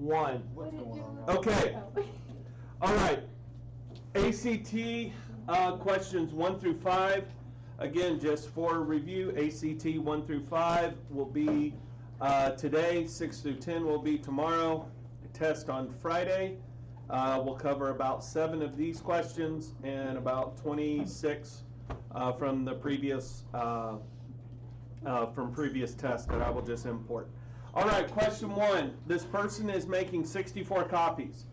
1. What's going on? Okay. All right. ACT questions 1 through 5. Again, just for review, ACT 1 through 5 will be today. 6 through 10 will be tomorrow. Test on Friday. We'll cover about 7 of these questions and about 26 from the previous tests that I will just import. All right, question 1. This person is making 64 copies.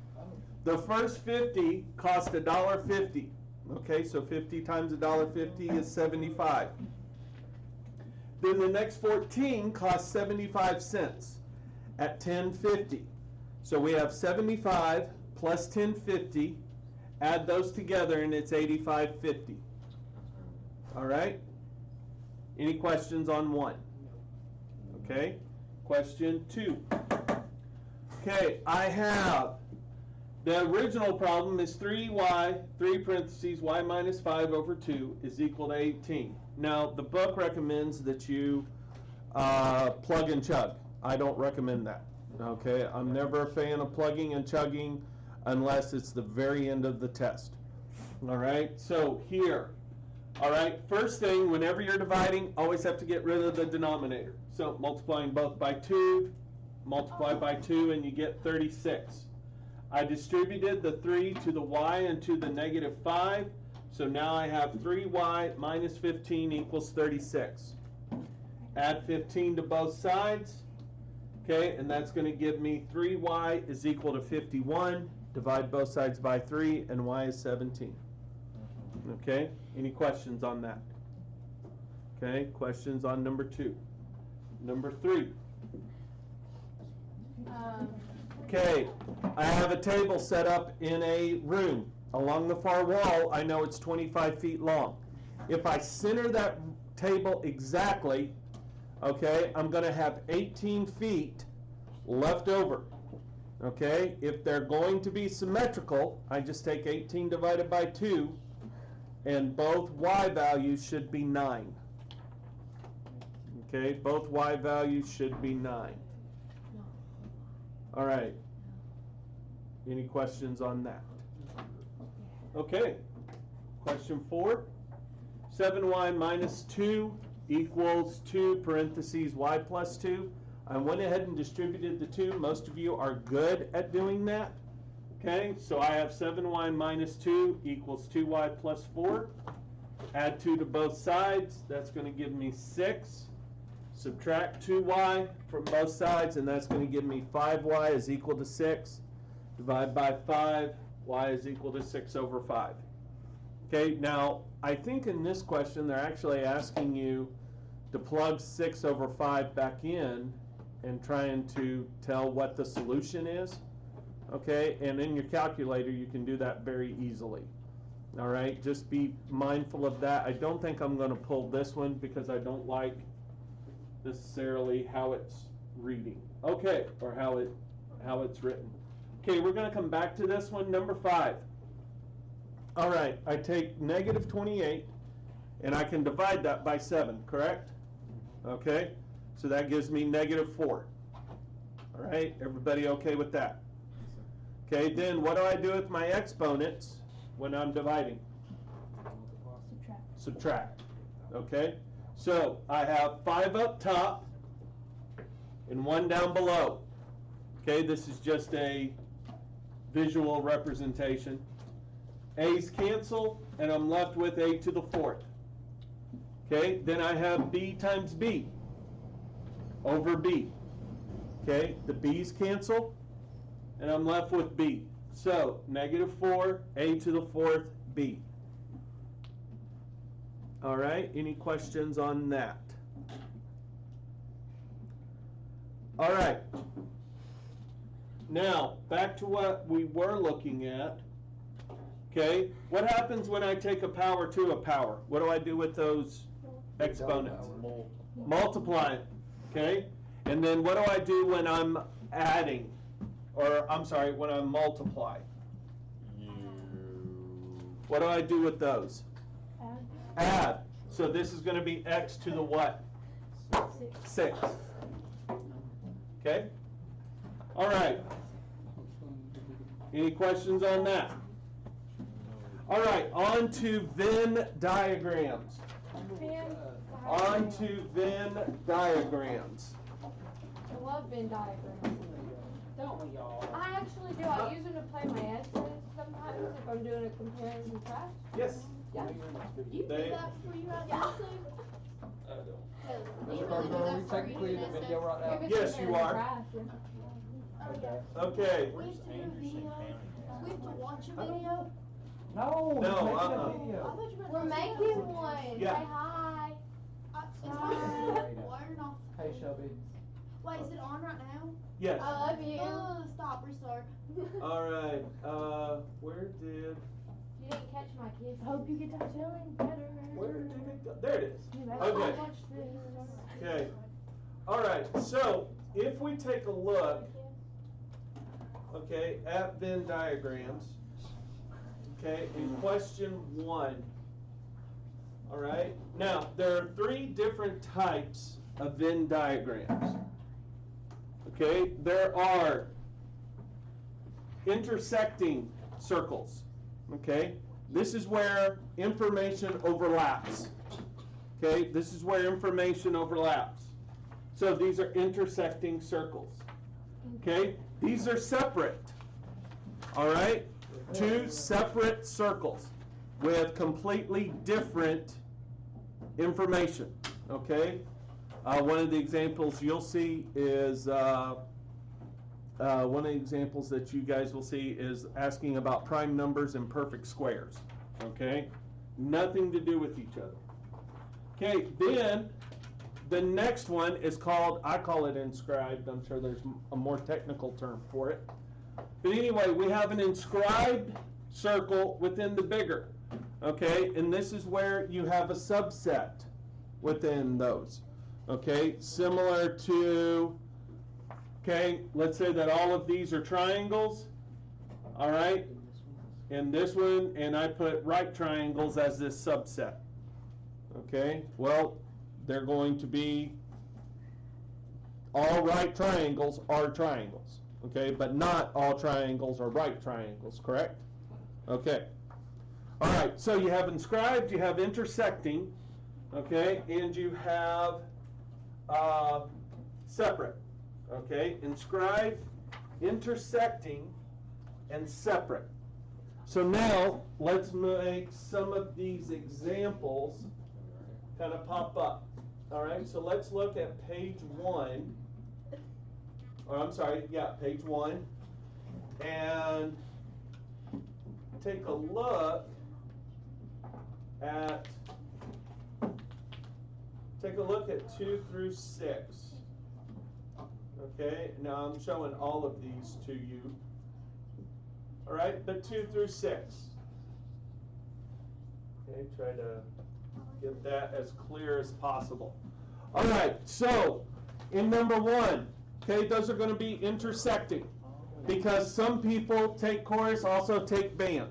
The first 50 cost $1.50. Okay, so 50 times $1.50 is 75. Then the next 14 cost 75 cents at $10.50. So we have 75 plus $10.50. Add those together and it's $85.50. All right. Any questions on 1? Okay. Question 2. Okay, I have the original problem is 3y, 3 parentheses, y minus 5 over 2 is equal to 18. Now, the book recommends that you plug and chug. I don't recommend that. Okay, I'm never a fan of plugging and chugging unless it's the very end of the test. All right, so here. All right, first thing, whenever you're dividing, always have to get rid of the denominator. So multiplying both by 2, multiply by 2, and you get 36. I distributed the 3 to the y and to the negative 5. So now I have 3y minus 15 equals 36. Add 15 to both sides. Okay, and that's going to give me 3y is equal to 51. Divide both sides by 3, and y is 17. Okay, any questions on that? Okay, questions on number 2. Number 3. Okay, I have a table set up in a room. Along the far wall, I know it's 25 feet long. If I center that table exactly, okay, I'm going to have 18 feet left over. Okay, if they're going to be symmetrical, I just take 18 divided by 2, and both y values should be 9. Okay, both y values should be 9. All right. Any questions on that? Okay. Question 4. 7y minus 2 equals 2 parentheses y plus 2. I went ahead and distributed the 2. Most of you are good at doing that. Okay, so I have 7y minus 2 equals 2y plus 4. Add 2 to both sides. That's going to give me 6. Subtract 2y from both sides, and that's going to give me 5y is equal to 6. Divide by 5, y is equal to 6 over 5. Okay, now I think in this question they're actually asking you to plug 6 over 5 back in and trying to tell what the solution is. Okay, and in your calculator you can do that very easily. All right, just be mindful of that. I don't think I'm going to pull this one because I don't like necessarily how it's reading. Okay, or how it's written. Okay, we're going to come back to this one, number 5. All right, I take negative 28 and I can divide that by 7, correct? Okay, so that gives me negative 4. All right, everybody okay with that? Okay, then what do I do with my exponents when I'm dividing? Subtract. Okay, so I have 5 up top and 1 down below. Okay, this is just a visual representation. A's cancel, and I'm left with a to the 4th. Okay, then I have b times b over b. Okay, the b's cancel, and I'm left with b. So, negative 4, a to the 4th, b. All right, any questions on that? All right. Now, back to what we were looking at. Okay, what happens when I take a power to a power? What do I do with those exponents? Multiply it. Okay, and then what do I do when I'm adding? Or, I'm sorry, when I multiply? What do I do with those? Add. So this is going to be x to the what? 6. Okay? All right. Any questions on that? All right, on to Venn diagrams. On to Venn diagrams. I love Venn diagrams. Don't we all? I actually do. I use them to play my essays sometimes if I'm doing a compare and contrast. Yes. Yeah. Do you do that before you write the essay? I don't. Do you really do Are that we before you technically do in the an video essay? right now? If it's Yes, compare you and are. contrast, yeah. Oh, yeah. Okay. We have to do a video. We have to watch a video. No, No, we're making I a thought video. you meant We're watch a making video. one. Yeah. Say hi. It's supposed to learn off. Hey, Shelby. Wait, is it on right now? Yes. I love you. Oh, stop, restart. All right. Where did? You didn't catch my kiss. Hope you get to feeling better. Where did it go? There it is. You better Okay. watch this. Okay. All right. So if we take a look, okay, at Venn diagrams, okay, in question 1. All right. Now there are 3 different types of Venn diagrams. Okay, there are intersecting circles. Okay, this is where information overlaps. Okay, this is where information overlaps. So these are intersecting circles. Okay, these are separate. All right, 2 separate circles with completely different information. Okay, one of the examples you'll see is one of the examples that you guys will see is asking about prime numbers and perfect squares. Okay, nothing to do with each other. Okay, then the next one is called, I call it inscribed. I'm sure there's a more technical term for it. But anyway, we have an inscribed circle within the bigger. Okay, and this is where you have a subset within those. Okay, similar to, okay, let's say that all of these are triangles. All right, and this one, and I put right triangles as this subset. Okay, well, they're going to be, all right triangles are triangles. Okay, but not all triangles are right triangles, correct? Okay. All right, so you have inscribed, you have intersecting, okay, and you have separate. Okay, inscribed, intersecting, and separate. So now let's make some of these examples kind of pop up. All right, so let's look at page 1. Or I'm sorry, yeah, page 1, and take a look at 2 through 6. Okay, now I'm showing all of these to you. All right, but 2 through 6. Okay, try to get that as clear as possible. All right, so in number 1, okay, those are going to be intersecting because some people take chorus, also take band.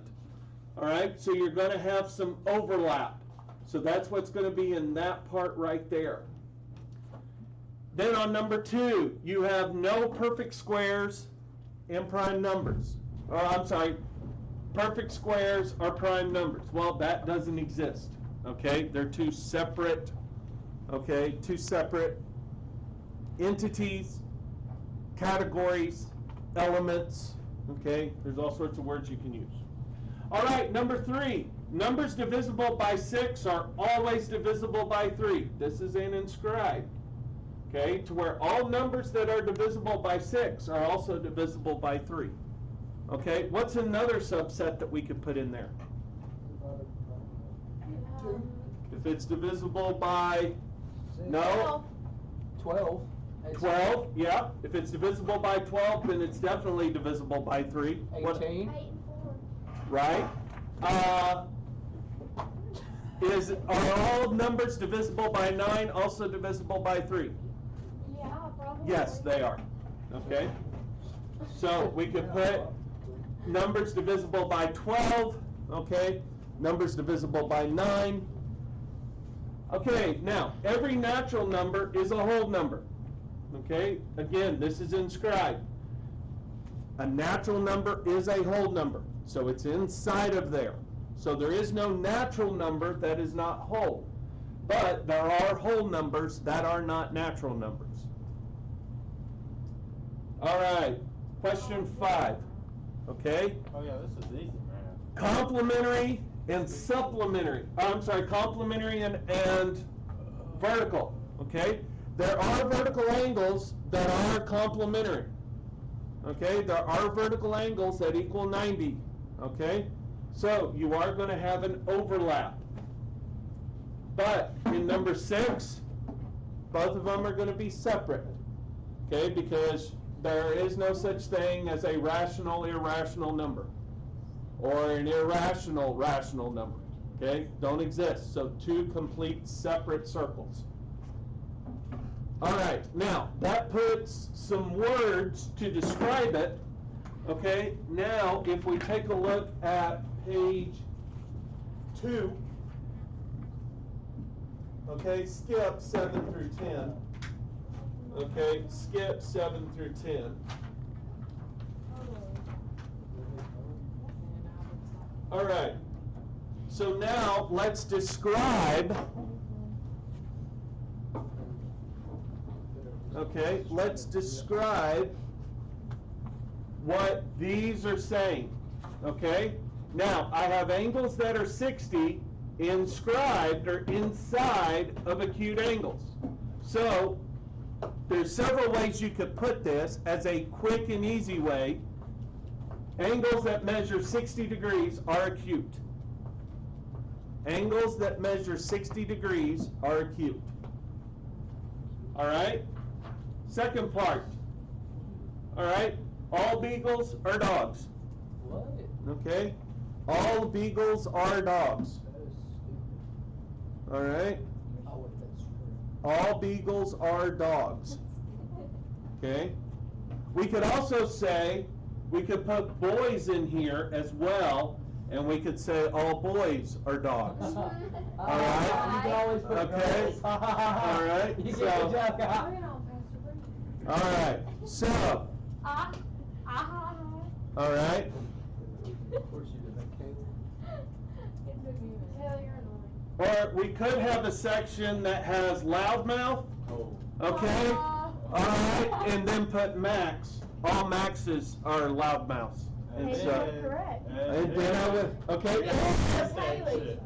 All right, so you're going to have some overlap. So that's what's going to be in that part right there. Then on number 2, you have no perfect squares and prime numbers. Or I'm sorry, perfect squares are prime numbers. Well, that doesn't exist. Okay, they're 2 separate, okay, 2 separate entities, categories, elements. Okay, there's all sorts of words you can use. All right, number 3, numbers divisible by 6 are always divisible by 3. This is an inscribed. Okay, to where all numbers that are divisible by 6 are also divisible by 3. Okay, what's another subset that we could put in there? If it's divisible by, no, 12. 12, yeah. If it's divisible by 12, then it's definitely divisible by 3. 18. 8 and 4. Right? Are all numbers divisible by 9 also divisible by 3? Yeah, probably. Yes, they are. Okay? So we could put numbers divisible by 12, okay? Numbers divisible by 9. Okay, now, every natural number is a whole number. Okay? Again, this is inscribed. A natural number is a whole number, so it's inside of there. So there is no natural number that is not whole. But there are whole numbers that are not natural numbers. All right, question 5. Okay? Oh yeah, this is easy, man. Complementary and supplementary. Complementary and vertical. Okay? There are vertical angles that are complementary. Okay? There are vertical angles that equal 90. Okay? So you are going to have an overlap. But in number 6, both of them are going to be separate. Okay? Because there is no such thing as a rational irrational number or an irrational rational number. Okay? Don't exist. So 2 complete separate circles. All right, now that puts some words to describe it. Okay, now if we take a look at page 2, okay, skip 7 through 10. Okay, skip 7 through 10. All right, so now let's describe. Okay, let's describe what these are saying. Okay, now I have angles that are 60 inscribed or inside of acute angles. So there's several ways you could put this as a quick and easy way. Angles that measure 60 degrees are acute. Angles that measure 60 degrees are acute. All right? Second part. All right? All beagles are dogs. What? Okay? All beagles are dogs. That is stupid. All right? Oh, wait, that's true. All beagles are dogs. Okay? We could also say, we could put boys in here as well, and we could say all boys are dogs. All right. You can always put Okay. girls. All right. You get So- the joke. Bring it on, Pastor, bring it. All right. So, all right. Of course you did that, Caleb. It took me a minute. Hell, you're annoying. Or we could have a section that has loudmouth. Oh. Okay? All right. And then put max. All maxes are loudmouths. And Hey, so, you're correct. and then I would, okay? Haley.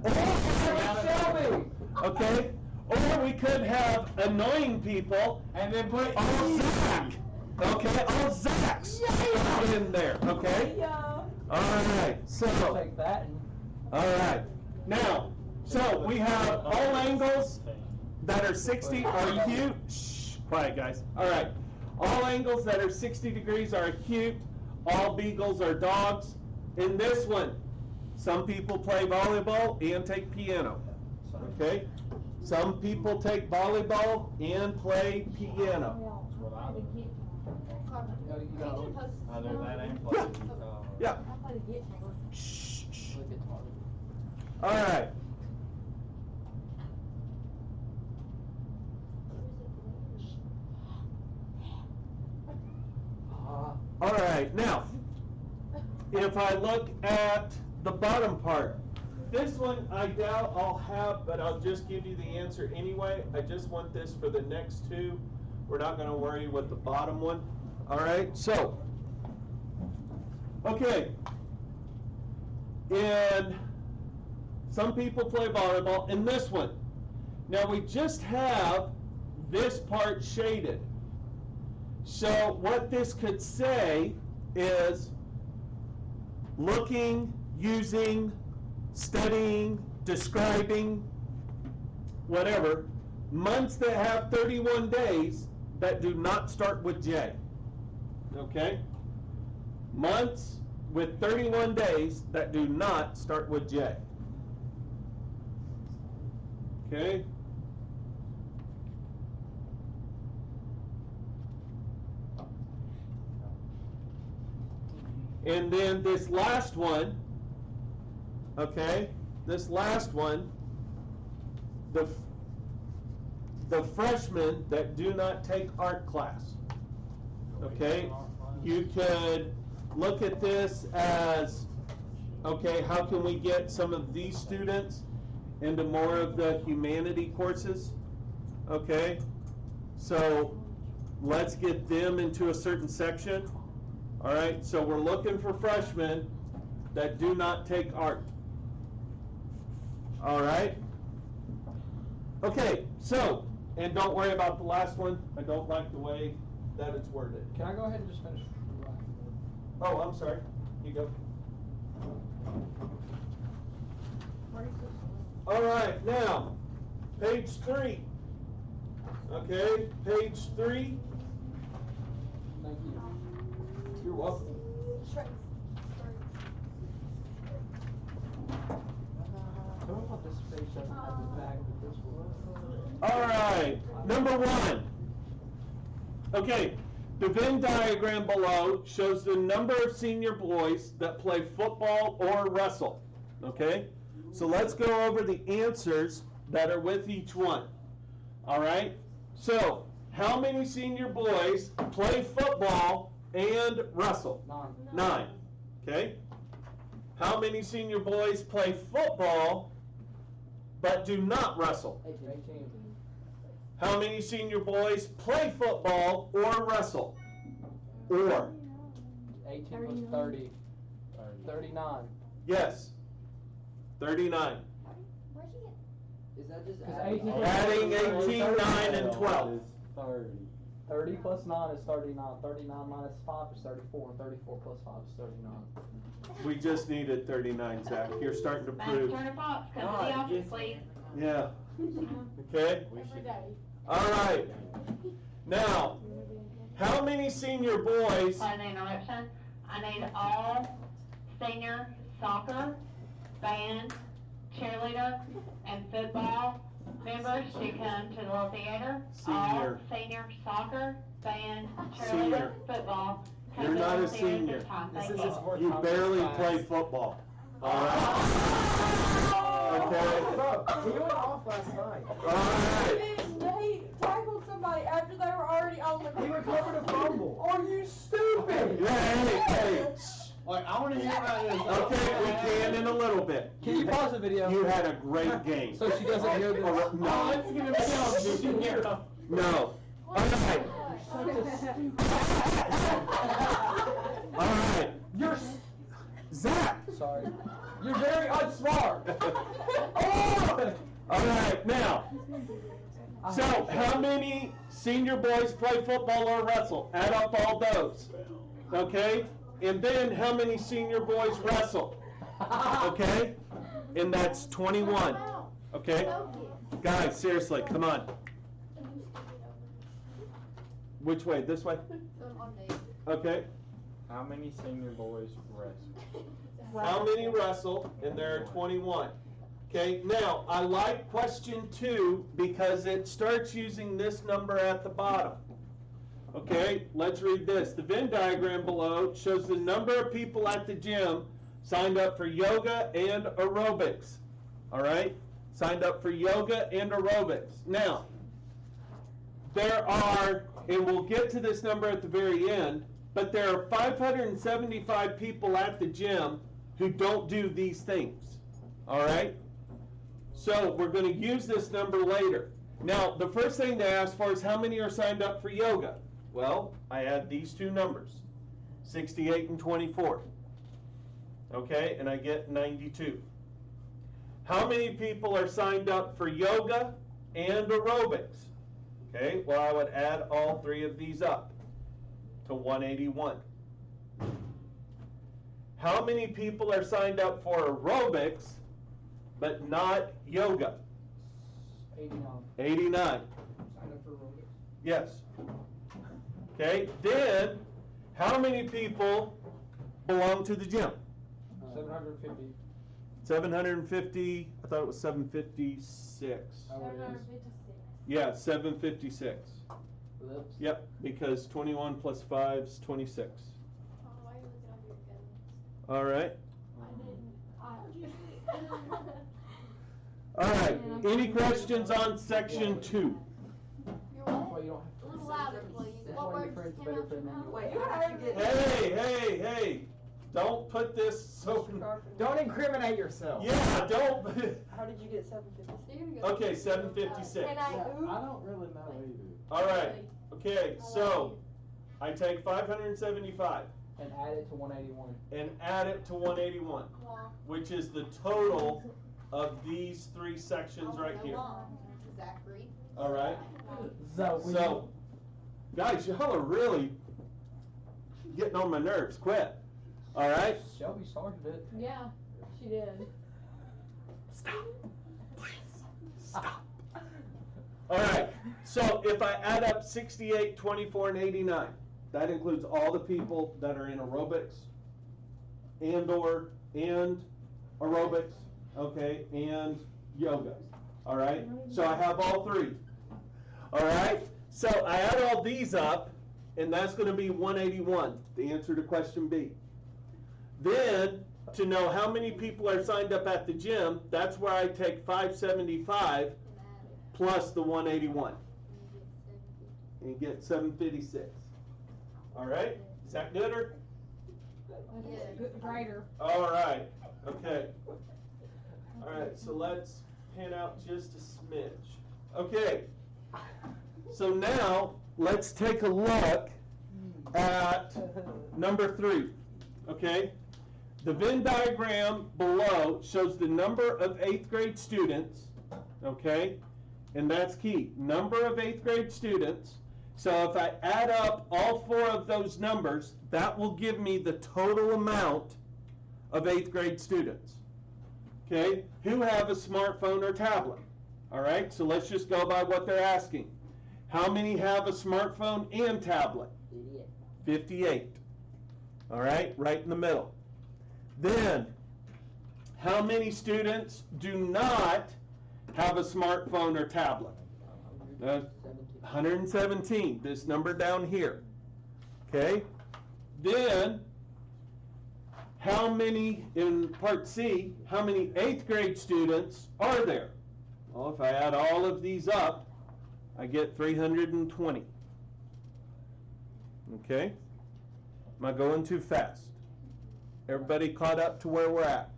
Shelby. Okay? Or we could have annoying people And then put all Zach. Okay? All Zachs in there. Okay? Yeah. All right. So, Take that and all right. Now, so we have all angles that are 60 are acute. Shh, quiet guys. All right. All angles that are 60 degrees are acute. All beagles are dogs. In this one, some people play volleyball and take piano. Okay? Some people take volleyball and play piano. That's what I do. you know, I do that and play Yeah. guitar. Yeah. I play the guitar. Shh, shh. look at Marty. All right. All right. Now, if I look at the bottom part, this one I doubt I'll have, but I'll just give you the answer anyway. I just want this for the next 2. We're not going to worry with the bottom one. All right. So, okay. And some people play volleyball. In this one, now we just have this part shaded. So what this could say is looking, using, studying, describing, whatever, months that have 31 days that do not start with J. Okay? Months with 31 days that do not start with J. Okay? And then this last one, okay, this last one, the freshmen that do not take art class, okay, you could look at this as, okay, how can we get some of these students into more of the humanity courses? Okay, so let's get them into a certain section. All right, so we're looking for freshmen that do not take art. All right? Okay, so, and don't worry about the last one. I don't like the way that it's worded. Can I go ahead and just finish? Oh, I'm sorry. You go. All right, now, page 3. Okay, page 3. Thank you. You're welcome. Can we put this page up at the back of this one? All right, number 1. Okay, the Venn diagram below shows the number of senior boys that play football or wrestle. Okay, so let's go over the answers that are with each one. All right, so how many senior boys play football and wrestle? 9. Okay, how many senior boys play football but do not wrestle? 18. How many senior boys play football or wrestle? Or? 18 plus 30. 39. Yes. 39. Where'd you get? Is that just Because adding? 18 Adding 18, 9, and 12. 30. 30 plus 9 is 39. 39 minus 5 is 34. And 34 plus 5 is 39. We just needed 39, Zach. You're starting to prove. Turner Fox, come to the office, please. Yeah. Okay. Every day. All right. Now, how many senior boys? I need an election. I need all senior soccer, band, cheerleader, and football members to come to the little theater. Senior. All senior soccer, band, Senior. cheerleader, football. come You're to the not a little theater senior. this time. This Thank is you. his fourth You time barely in class. play football. All right. Okay. Bro, he went off last night. All right. He tackled somebody after they were already on the He recovered a fumble. Are you stupid? Hey. Like, I want to hear about this. Okay, we can in a little bit. Can you pause the video? You had a great game. So she doesn't hear this? Oh, Oh, no. it's gonna be on. Did you hear? No. All right. All right. You're Zach. sorry. You're very unsmart. Oh! All right, now. So, how many senior boys play football or wrestle? Add up all those. Okay? And then, how many senior boys wrestle? Okay? And that's 21. Okay? Guys, seriously, come on. Which way? This way? Okay. How many senior boys wrestle? How many wrestle? And there are 21. Okay, now, I like question 2 because it starts using this number at the bottom. Okay, let's read this. The Venn diagram below shows the number of people at the gym signed up for yoga and aerobics. All right? Signed up for yoga and aerobics. Now, there are, and we'll get to this number at the very end, but there are 575 people at the gym who don't do these things. All right? So we're going to use this number later. Now, the first thing to ask for is how many are signed up for yoga? Well, I add these two numbers, 68 and 24. Okay, and I get 92. How many people are signed up for yoga and aerobics? Okay, well, I would add all three of these up to 181. How many people are signed up for aerobics but not yoga? 89. 89. Sign up for aerobics. Yes. Okay, then how many people belong to the gym? 750. 750, I thought it was 756. Oh, it is. Yeah, 756. Whoops. Yep, because 21 plus 5 is 26. Oh, why are you looking at your All right. guns? All right. Any questions on section 2? You're That's why what? you don't A have little louder, please. What word better friends, the better friend. Wait, You how did you get? Hey, don't put this so. Don't incriminate yourself. Yeah, don't. How did you get 756? Okay, 756. Can I? I don't really know either. All right. Okay, so I take 575 And add it to 181. and add it to 181, which is the total of these three sections right here. Zachary. All right. So, So, guys, y'all are really getting on my nerves. Quit. All right. Shelby started it. Yeah, she did. Stop. Please. Stop. All right. So if I add up 68, 24, and 89, that includes all the people that are in aerobics and aerobics, okay, and yoga. All right. So I have all three. All right. So I add all these up, and that's going to be 181, the answer to question B. Then, to know how many people are signed up at the gym, that's where I take 575 plus the 181 and get 756. All right? Is that gooder? Greater. All right. Okay. All right, so let's pan out just a smidge. Okay. So now, let's take a look at number 3. Okay? The Venn diagram below shows the number of 8th grade students, okay? And that's key. Number of 8th grade students. So if I add up all 4 of those numbers, that will give me the total amount of 8th grade students. Okay? Who have a smartphone or tablet? All right? So let's just go by what they're asking. How many have a smartphone and tablet? 58. All right? Right in the middle. Then, how many students do not have a smartphone or tablet? 117, this number down here. Okay? Then, how many, in part C, how many 8th grade students are there? Well, if I add all of these up, I get 320. Okay? Am I going too fast? Everybody caught up to where we're at?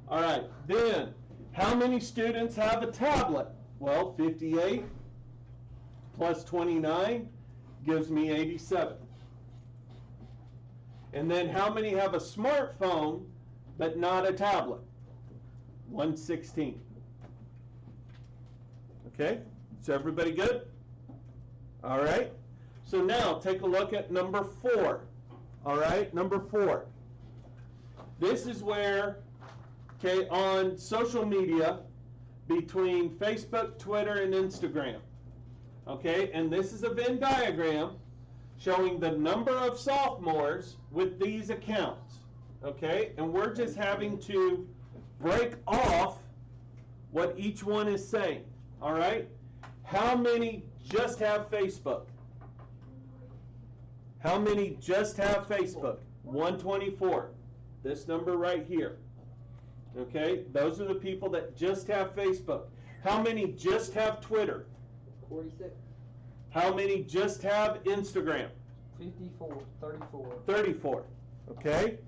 All right, then, how many students have a tablet? Well, 58 plus 29 gives me 87. And then how many have a smartphone but not a tablet? 116. Okay, so everybody good? All right, so now take a look at number 4. All right, number 4. This is where, okay, on social media, between Facebook, Twitter, and Instagram, okay, and this is a Venn diagram showing the number of sophomores with these accounts, okay, and we're just having to break off what each one is saying, all right? How many just have Facebook? How many just have Facebook? 124. This number right here. Okay, those are the people that just have Facebook. How many just have Twitter? 46. How many just have Instagram? 54. 34. 34. Okay?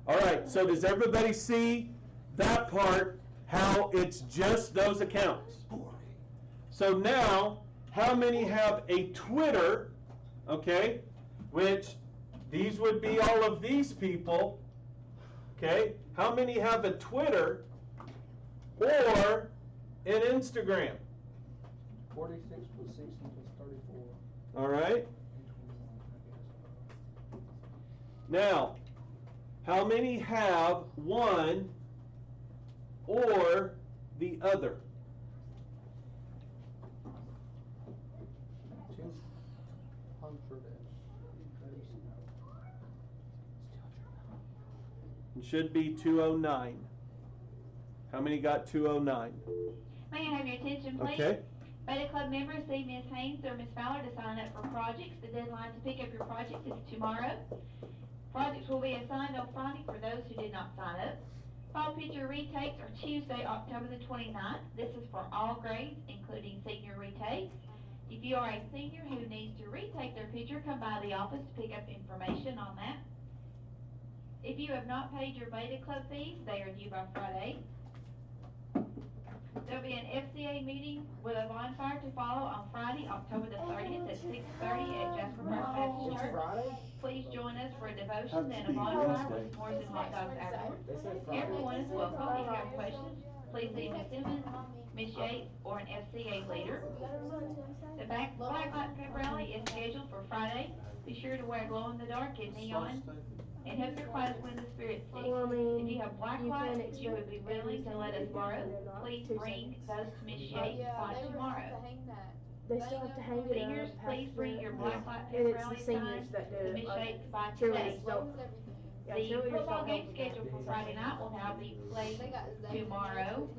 All right, so does everybody see that part, how it's just those accounts? So now, how many have a Twitter, okay, which these would be all of these people, okay? How many have a Twitter or an Instagram? 46 plus 60 plus 34. All right? Now, how many have one or the other? 200. It should be 209. How many got 209? May I have your attention, please? Okay. Beta Club members, see Ms. Haynes or Ms. Fowler to sign up for projects. The deadline to pick up your project is tomorrow. Projects will be assigned on Friday for those who did not sign up. Fall picture retakes are Tuesday, October the 29th. This is for all grades, including senior retakes. If you are a senior who needs to retake their picture, come by the office to pick up information on that. If you have not paid your Beta Club fees, they are due by Friday. There'll be an FCA meeting with a bonfire to follow on Friday, October the 30th at 6:30 at Jasper Park Baptist It's Church. Friday? Please join us for a devotion and a bonfire with s'mores and hot dogs afterwards. They said Friday. Everyone is welcome. If you have questions, please see Ms. Simmons, Ms. Yates, or an FCA leader. The Blacklight Pep Rally is scheduled for Friday. Be sure to wear glow-in-the-dark and neon and help your class win the spirit stick. Well, I mean, If you have black you lights can't that you would be expect willing to let us everything borrow, to be please 2 bring seconds. those to Ms. Yates by tomorrow. They still have to hang it up. Seniors, please bring your black light And pep it's rally the seniors signs that do to it. Ms. Like, Yates by today. cheerleaders don't. Yeah, The cheerleaders football don't game help scheduled for Friday night will now be played tomorrow.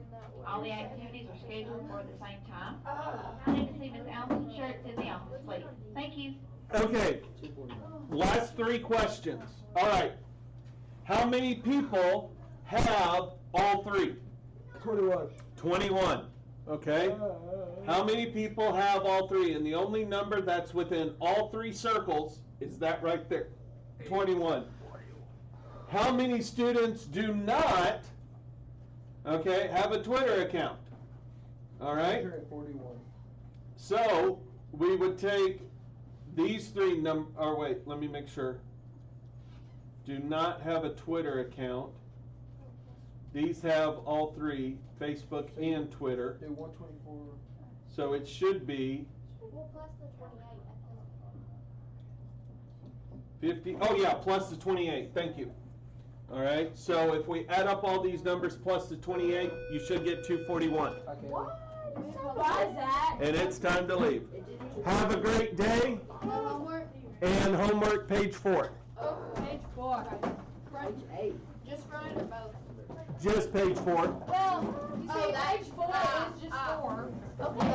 All the activities are scheduled for the same time. I need to see Ms. Allison's shirts in the office, please. Thank you. Okay, last 3 questions. All right. How many people have all 3? 21. 21. Okay. How many people have all 3? And the only number that's within all 3 circles is that right there. 21. How many students do not, okay, have a Twitter account? All right. 41. So we would take these 3 let me make sure. Do not have a Twitter account. These have all 3, Facebook and Twitter. Do 124. So it should be Well, plus the 28, I 50. Oh yeah, plus the 28. Thank you. All right. So if we add up all these numbers plus the 28, you should get 241. Okay. Why is that? And it's time to leave. Have a great day. think. Homework. And homework page 4. Oh, page 4. Front, just front or both? Just page 4. Well, you Oh, see, that- page 4 is just 4. Okay.